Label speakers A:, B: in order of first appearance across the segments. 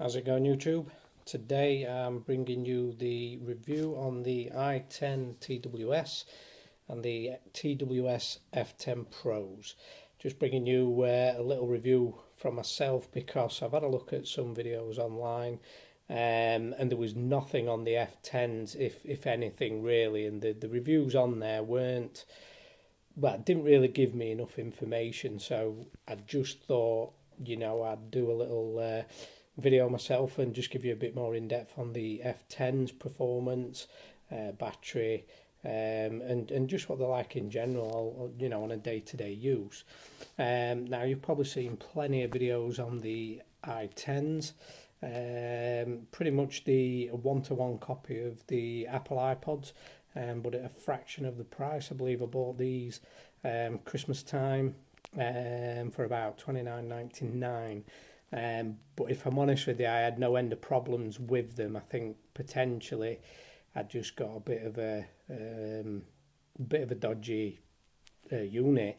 A: How's it going, YouTube? Today I'm bringing you the review on the I10 TWS and the TWS f10 Pros. Just bringing you a little review from myself because I've had a look at some videos online and there was nothing on the f10s, if anything really, and the reviews on there weren't, well, it didn't really give me enough information, so I just thought, I'd do a little video myself and just give you a bit more in depth on the f10's performance, battery, and just what they're like in general, on a day-to-day use. Now you've probably seen plenty of videos on the i10s, pretty much the one-to-one copy of the Apple iPods, but at a fraction of the price. I believe I bought these Christmas time for about $29.99. But if I'm honest with you, I had no end of problems with them. I think potentially I just got a bit of a dodgy unit.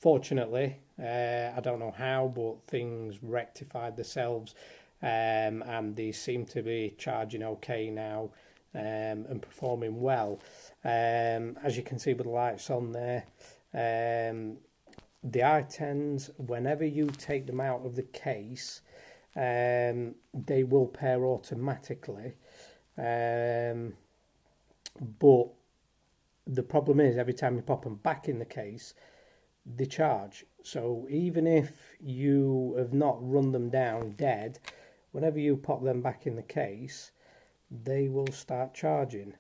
A: Fortunately, I don't know how, but things rectified themselves, and they seem to be charging okay now and performing well. As you can see with the lights on there, the i10s, whenever you take them out of the case, they will pair automatically, but the problem is every time you pop them back in the case, they charge. So even if you have not run them down dead, whenever you pop them back in the case, they will start charging.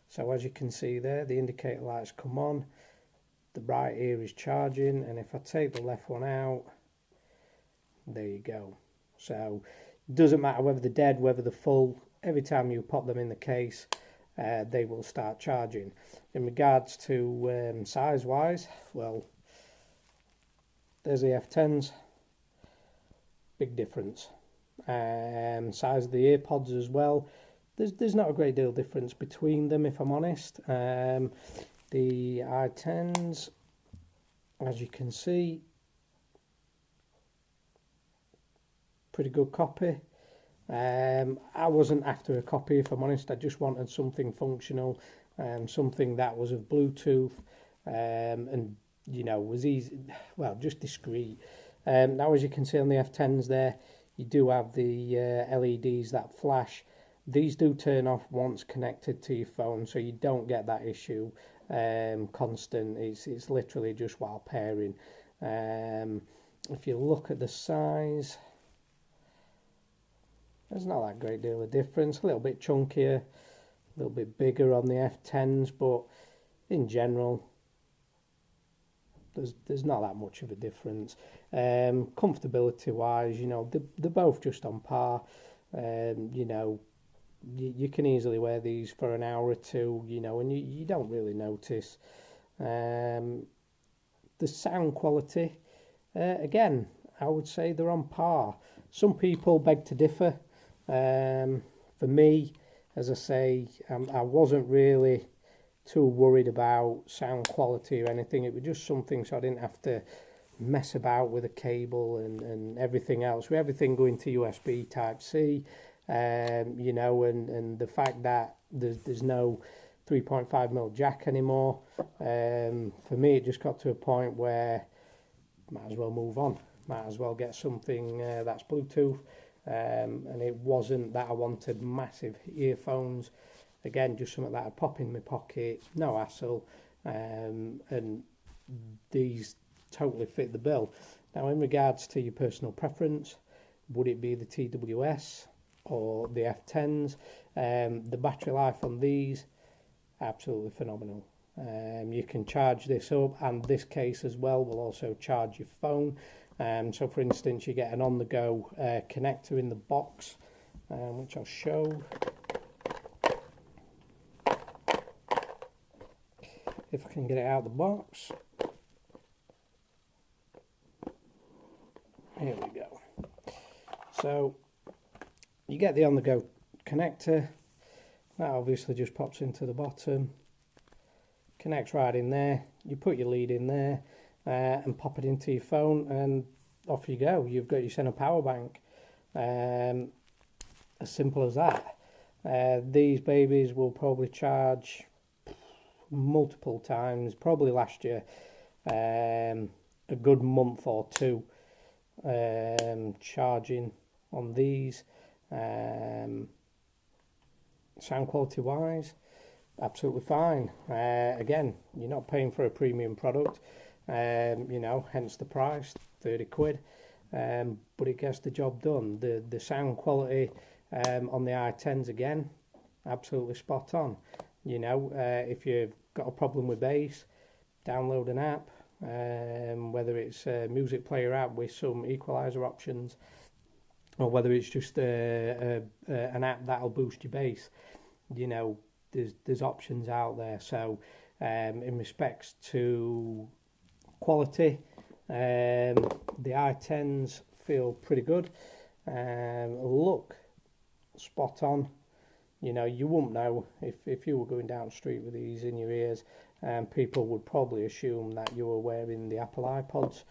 A: So as you can see there, the indicator lights come on, the right ear is charging, and if I take the left one out, there you go. So it doesn't matter whether they're dead, whether they're full, every time you pop them in the case, they will start charging. In regards to size wise, well, there's the f10s, big difference. Size of the earpods as well, there's not a great deal of difference between them, if I'm honest. The i10s, as you can see, pretty good copy. I wasn't after a copy, if I'm honest. I just wanted something functional, something that was of Bluetooth, and was easy, well, just discreet. Now as you can see on the f10s there, you do have the LEDs that flash. These do turn off once connected to your phone, so you don't get that issue constant. It's literally just while pairing. If you look at the size, there's not that great deal of difference. A little bit chunkier, a little bit bigger on the f10s, but in general there's not that much of a difference. Comfortability wise, they're both just on par. You can easily wear these for an hour or two, and you don't really notice. The sound quality, again, I would say they're on par. Some people beg to differ. For me, as I say, I wasn't really too worried about sound quality or anything. It was just something so I didn't have to mess about with a cable and everything else. With everything going to USB Type-C, and the fact that there's no 3.5mm jack anymore, for me it just got to a point where might as well move on, might as well get something that's Bluetooth, and it wasn't that I wanted massive earphones. Again, just something that I'd pop in my pocket, no hassle, and these totally fit the bill. Now in regards to your personal preference, would it be the TWS or the f10s? The battery life on these, absolutely phenomenal. You can charge this up, and this case as well will also charge your phone. So for instance, you get an on-the-go connector in the box, which I'll show. If I can get it out of the box. Here we go. So you get the on-the-go connector. That obviously just pops into the bottom, connects right in there. You put your lead in there and pop it into your phone, and off you go. You've got your center power bank. As simple as that. These babies will probably charge multiple times, probably last year, a good month or two charging on these. Sound quality wise, absolutely fine. Again, you're not paying for a premium product, you know, hence the price, 30 quid, but it gets the job done. The sound quality on the I10s, again, absolutely spot on. You know, if you've got a problem with bass, download an app, whether it's a music player app with some equalizer options, or whether it's just an app that'll boost your bass. You know, there's options out there. So in respects to quality, the I10s feel pretty good. Look spot on. You know, you wouldn't know if you were going down the street with these in your ears, people would probably assume that you were wearing the Apple iPods.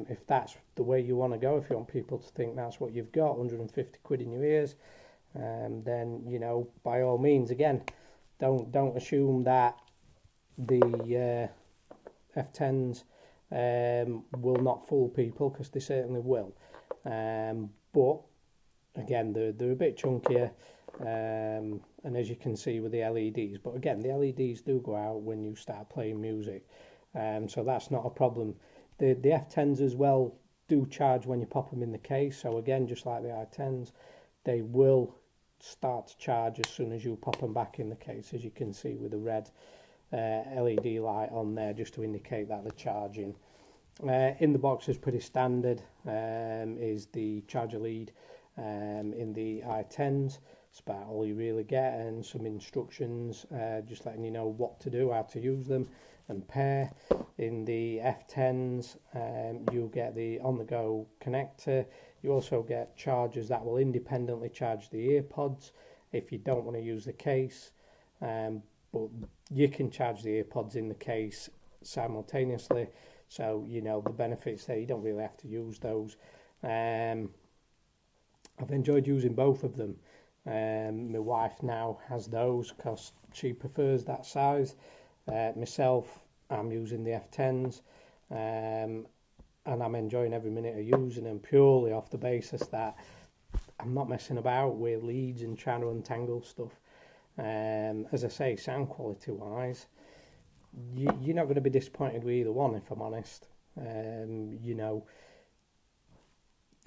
A: If that's the way you want to go, if you want people to think that's what you've got, 150 quid in your ears, then, you know, by all means, again, don't assume that the f10s will not fool people, because they certainly will. But again, they're a bit chunkier, and as you can see with the LEDs, but again, the LEDs do go out when you start playing music, so that's not a problem. The f10s as well do charge when you pop them in the case, so again, just like the i10s, they will start to charge as soon as you pop them back in the case, as you can see with the red LED light on there, just to indicate that they're charging. In the box is pretty standard, is the charger lead in the i10s. It's about all you really get, and some instructions just letting you know what to do, how to use them and pair. In the f10s, you'll get the on-the-go connector. You also get chargers that will independently charge the earpods if you don't want to use the case, but you can charge the earpods in the case simultaneously, so you know the benefits there. You don't really have to use those. I've enjoyed using both of them. My wife now has those because she prefers that size. Myself, I'm using the f10s, and I'm enjoying every minute of using them, purely off the basis that I'm not messing about with leads and trying to untangle stuff. As I say, sound quality wise, you're not going to be disappointed with either one, if I'm honest. You know,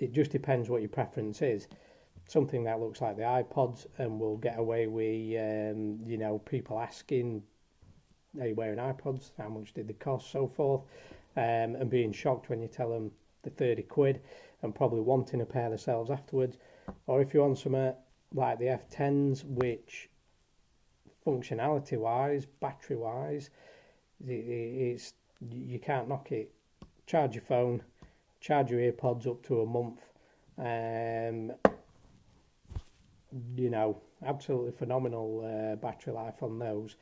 A: it just depends what your preference is. Something that looks like the iPods and will get away with, you know, people asking, are you wearing iPods? How much did they cost? So forth. And being shocked when you tell them the 30 quid and probably wanting a pair themselves afterwards. Or if you want something like the f10s, which functionality wise, battery wise, it's, you can't knock it. Charge your phone, charge your earpods up to a month. You know, absolutely phenomenal battery life on those.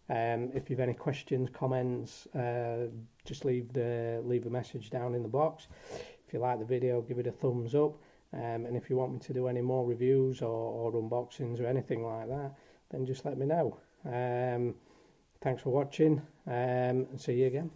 A: If you've any questions, comments, just leave a message down in the box. If you like the video, give it a thumbs up, and if you want me to do any more reviews or unboxings or anything like that, then just let me know. Thanks for watching, and see you again.